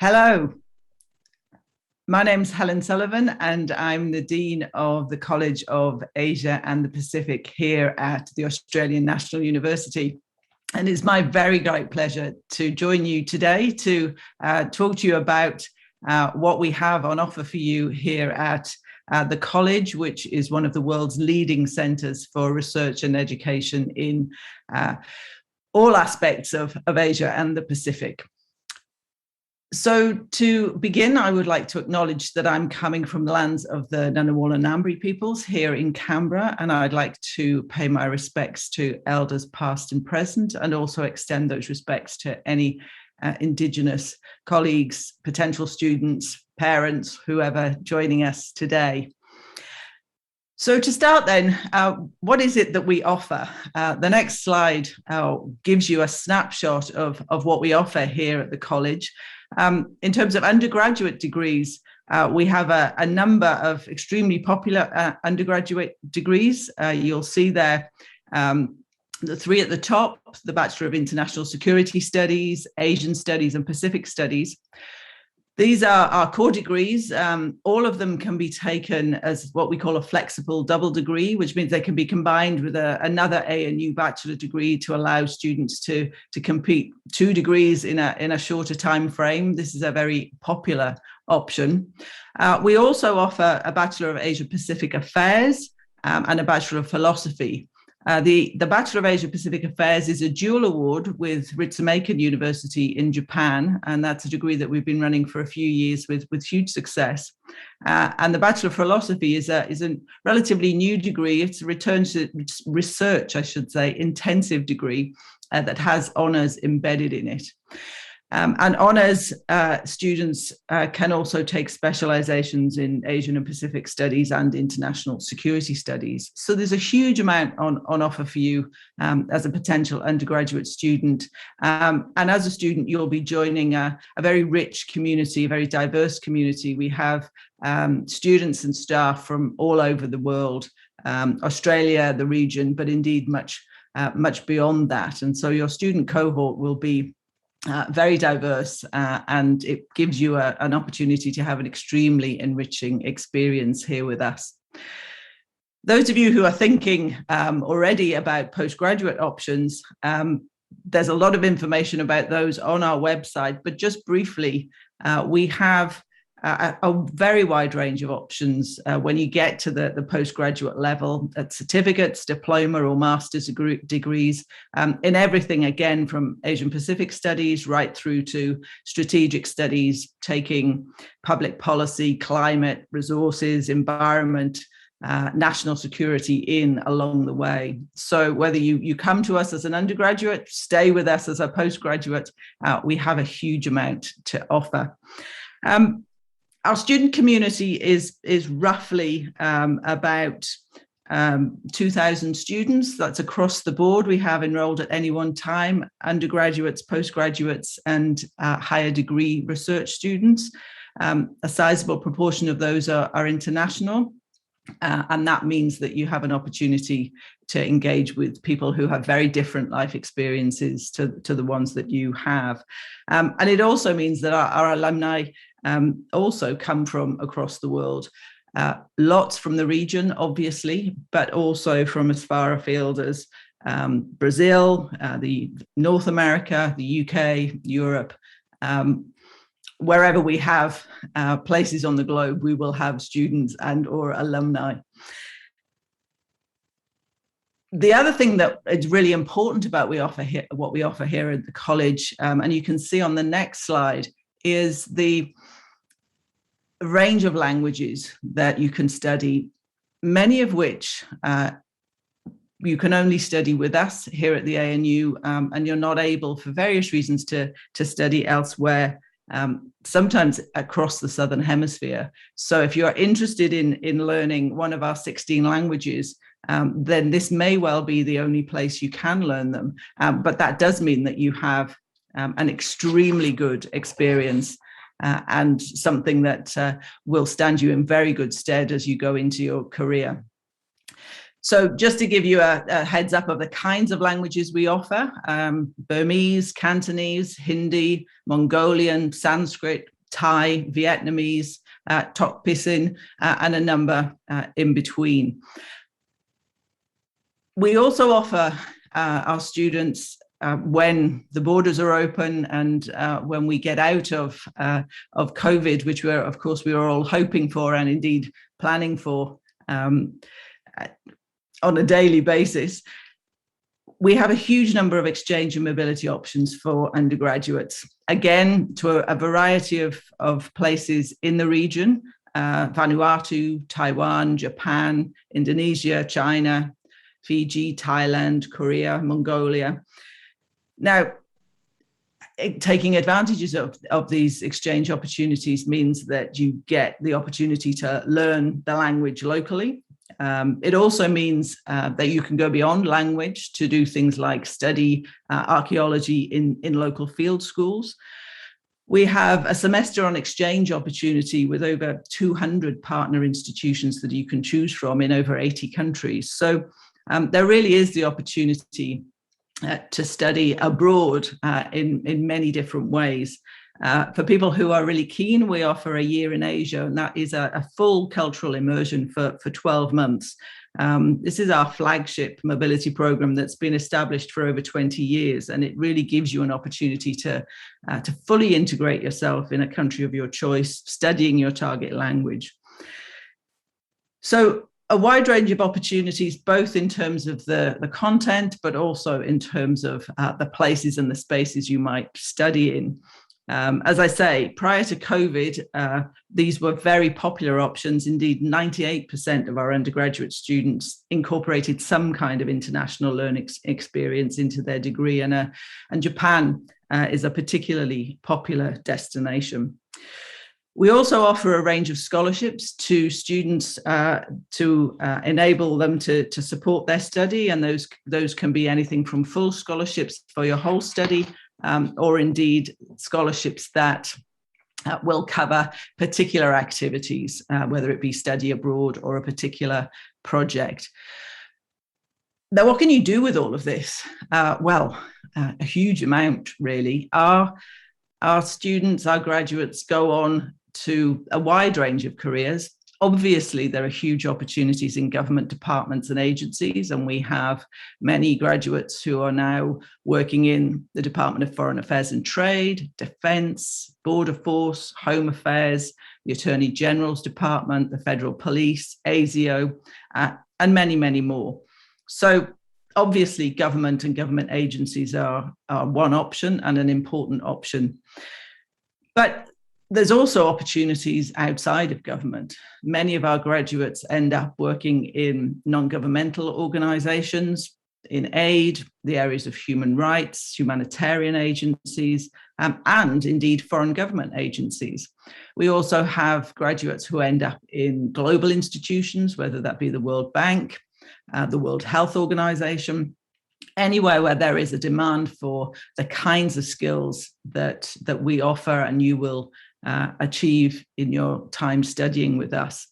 Hello, my name's Helen Sullivan, and I'm the Dean of the College of Asia and the Pacific here at the Australian National University. And it's my very great pleasure to join you today to talk to you about what we have on offer for you here at the college, which is one of the world's leading centres for research and education in all aspects of Asia and the Pacific. So to begin, I would like to acknowledge that I'm coming from the lands of the Ngunnawal and Ngambri peoples here in Canberra, and I'd like to pay my respects to elders past and present, and also extend those respects to any Indigenous colleagues, potential students, parents, whoever joining us today. So to start then, what is it that we offer? The next slide gives you a snapshot of what we offer here at the college. In terms of undergraduate degrees, we have a number of extremely popular undergraduate degrees. You'll see there the three at the top: the Bachelor of International Security Studies, Asian Studies, and Pacific Studies. These are our core degrees. All of them can be taken as what we call a flexible double degree, which means they can be combined with another ANU bachelor degree to allow students to complete 2 degrees in a shorter time frame. This is a very popular option. We also offer a Bachelor of Asia Pacific Affairs and a Bachelor of Philosophy. The Bachelor of Asia Pacific Affairs is a dual award with Ritsumeikan University in Japan, and that's a degree that we've been running for a few years with huge success. And the Bachelor of Philosophy is a relatively new degree. It's a return to research, I should say, intensive degree that has honours embedded in it. And honours students can also take specializations in Asian and Pacific studies and international security studies. So there's a huge amount on offer for you as a potential undergraduate student. And as a student, you'll be joining a very rich community, a very diverse community. We have students and staff from all over the world, Australia, the region, but indeed much beyond that. And so your student cohort will be very diverse, and it gives you an opportunity to have an extremely enriching experience here with us. Those of you who are thinking already about postgraduate options, there's a lot of information about those on our website, but just briefly, we have a very wide range of options when you get to the postgraduate level, at certificates, diploma or master's degrees, in everything, again, from Asian Pacific studies right through to strategic studies, taking public policy, climate, resources, environment, national security in along the way. So whether you come to us as an undergraduate, stay with us as a postgraduate, we have a huge amount to offer. Our student community is roughly about 2,000 students. That's across the board. We have enrolled at any one time undergraduates, postgraduates, and higher degree research students. A sizable proportion of those are international. And that means that you have an opportunity to engage with people who have very different life experiences to the ones that you have. And it also means that our alumni also come from across the world. Lots from the region, obviously, but also from as far afield as Brazil, the North America, the UK, Europe. Wherever we have places on the globe, we will have students and or alumni. The other thing that is really important about what we offer here at the college, and you can see on the next slide, is the range of languages that you can study, many of which you can only study with us here at the ANU, and you're not able, for various reasons, to study elsewhere, sometimes across the Southern Hemisphere. So if you're interested in learning one of our 16 languages, then this may well be the only place you can learn them. But that does mean that you have an extremely good experience and something that will stand you in very good stead as you go into your career. So just to give you a heads up of the kinds of languages we offer, Burmese, Cantonese, Hindi, Mongolian, Sanskrit, Thai, Vietnamese, Tok Pisin, and a number in between. We also offer our students, when the borders are open and when we get out of COVID, which of course we were all hoping for and indeed planning for on a daily basis, we have a huge number of exchange and mobility options for undergraduates, again, to a variety of places in the region, Vanuatu, Taiwan, Japan, Indonesia, China, Fiji, Thailand, Korea, Mongolia. Now, taking advantages of these exchange opportunities means that you get the opportunity to learn the language locally. It also means that you can go beyond language to do things like study archaeology in local field schools. We have a semester on exchange opportunity with over 200 partner institutions that you can choose from in over 80 countries. So there really is the opportunity to study abroad in many different ways. For people who are really keen, we offer a year in Asia, and that is a full cultural immersion for 12 months. This is our flagship mobility program that's been established for over 20 years, and it really gives you an opportunity to fully integrate yourself in a country of your choice, studying your target language. So a wide range of opportunities, both in terms of the content, but also in terms of the places and the spaces you might study in. As I say, prior to COVID, these were very popular options. Indeed, 98% of our undergraduate students incorporated some kind of international learning experience into their degree, and Japan is a particularly popular destination. We also offer a range of scholarships to students to enable them to support their study, and those can be anything from full scholarships for your whole study, or indeed scholarships that will cover particular activities, whether it be study abroad or a particular project. Now, what can you do with all of this? Well, a huge amount, really. Our students, our graduates, go on to a wide range of careers. Obviously, there are huge opportunities in government departments and agencies, and we have many graduates who are now working in the Department of Foreign Affairs and Trade, Defence, Border Force, Home Affairs, the Attorney General's Department, the Federal Police, ASIO, and many, many more. So obviously, government and government agencies are one option and an important option. But there's also opportunities outside of government. Many of our graduates end up working in non-governmental organizations, in aid, the areas of human rights, humanitarian agencies, and indeed foreign government agencies. We also have graduates who end up in global institutions, whether that be the World Bank, the World Health Organization, anywhere where there is a demand for the kinds of skills that we offer and you will achieve in your time studying with us.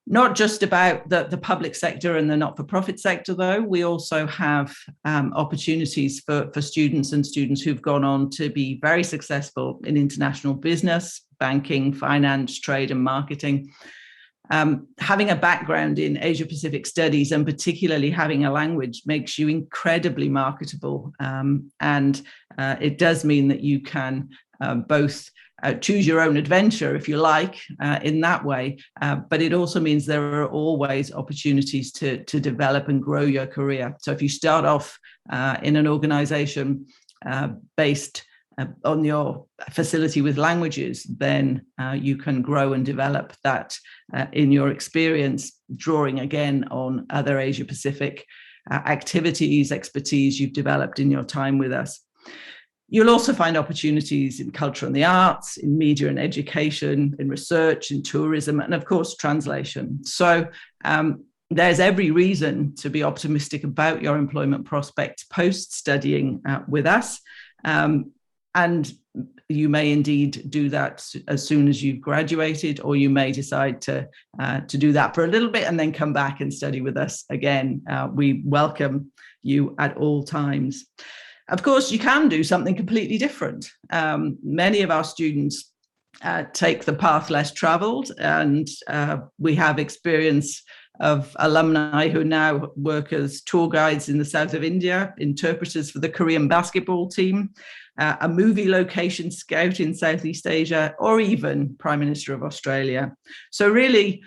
Not just about the public sector and the not-for-profit sector, though. We also have opportunities for students and students who've gone on to be very successful in international business, banking, finance, trade, and marketing. Having a background in Asia-Pacific studies, and particularly having a language, makes you incredibly marketable. And it does mean that you can both choose your own adventure, if you like, in that way. But it also means there are always opportunities to develop and grow your career. So if you start off in an organization based on your facility with languages, then you can grow and develop that in your experience, drawing again on other Asia-Pacific activities, expertise you've developed in your time with us. You'll also find opportunities in culture and the arts, in media and education, in research, in tourism, and of course, translation. So there's every reason to be optimistic about your employment prospects post-studying with us. And you may indeed do that as soon as you've graduated, or you may decide to do that for a little bit and then come back and study with us again. We welcome you at all times. Of course, you can do something completely different. Many of our students take the path less traveled. And we have experience of alumni who now work as tour guides in the south of India, interpreters for the Korean basketball team, a movie location scout in Southeast Asia, or even Prime Minister of Australia. So really,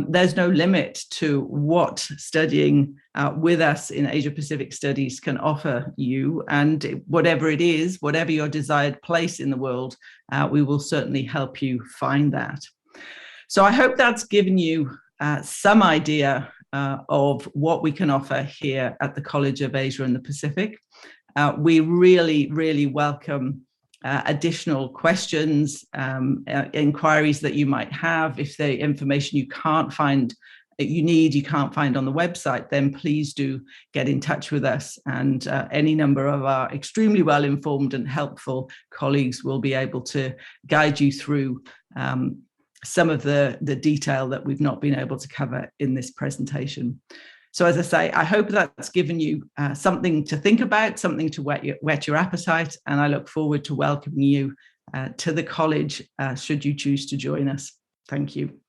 there's no limit to what studying with us in Asia Pacific Studies can offer you. And whatever it is, whatever your desired place in the world, we will certainly help you find that. So I hope that's given you some idea of what we can offer here at the College of Asia and the Pacific. We really, really welcome additional questions, inquiries that you might have. If the information you can't find, you can't find on the website, then please do get in touch with us. And any number of our extremely well-informed and helpful colleagues will be able to guide you through some of the detail that we've not been able to cover in this presentation. So as I say, I hope that's given you something to think about, something to whet your appetite, and I look forward to welcoming you to the college should you choose to join us. Thank you.